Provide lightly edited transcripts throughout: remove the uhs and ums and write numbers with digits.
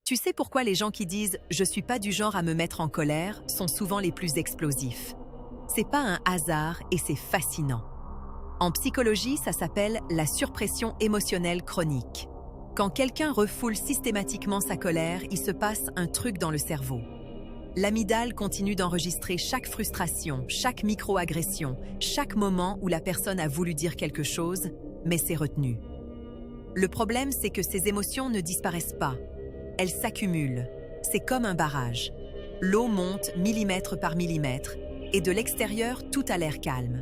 Tu sais pourquoi les gens qui disent « je suis pas du genre à me mettre en colère » sont souvent les plus explosifs. C'est pas un hasard et c'est fascinant. En psychologie, ça s'appelle la surpression émotionnelle chronique. Quand quelqu'un refoule systématiquement sa colère, il se passe un truc dans le cerveau. L'amygdale continue d'enregistrer chaque frustration, chaque micro-agression, chaque moment où la personne a voulu dire quelque chose, mais c'est retenu. Le problème, c'est que ces émotions ne disparaissent pas. Elles s'accumulent. C'est comme un barrage. L'eau monte millimètre par millimètre, et de l'extérieur, tout a l'air calme.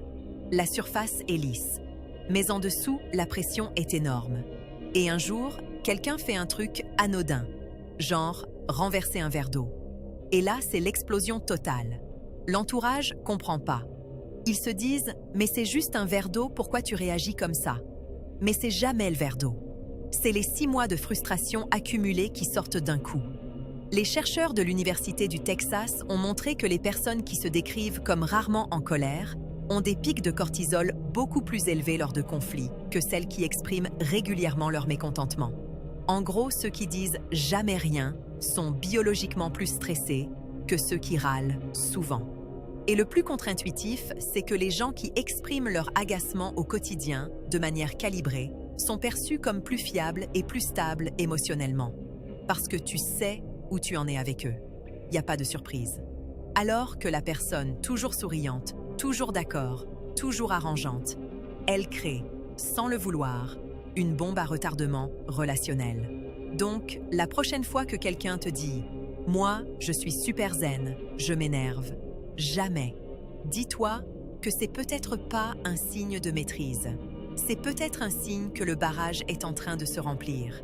La surface est lisse. Mais en dessous, la pression est énorme. Et un jour, quelqu'un fait un truc anodin, genre renverser un verre d'eau. Et là, c'est l'explosion totale. L'entourage comprend pas. Ils se disent « mais c'est juste un verre d'eau, pourquoi tu réagis comme ça ?» Mais c'est jamais le verre d'eau. C'est les 6 mois de frustration accumulée qui sortent d'un coup. Les chercheurs de l'Université du Texas ont montré que les personnes qui se décrivent comme rarement en colère ont des pics de cortisol beaucoup plus élevés lors de conflits que celles qui expriment régulièrement leur mécontentement. En gros, ceux qui disent « jamais rien » sont biologiquement plus stressés que ceux qui râlent souvent. Et le plus contre-intuitif, c'est que les gens qui expriment leur agacement au quotidien, de manière calibrée, sont perçus comme plus fiables et plus stables émotionnellement. Parce que tu sais où tu en es avec eux. Il n'y a pas de surprise. Alors que la personne, toujours souriante, toujours d'accord, toujours arrangeante, elle crée, sans le vouloir, une bombe à retardement relationnel. Donc, la prochaine fois que quelqu'un te dit « Moi, je suis super zen, je m'énerve », jamais. Dis-toi que c'est peut-être pas un signe de maîtrise. C'est peut-être un signe que le barrage est en train de se remplir.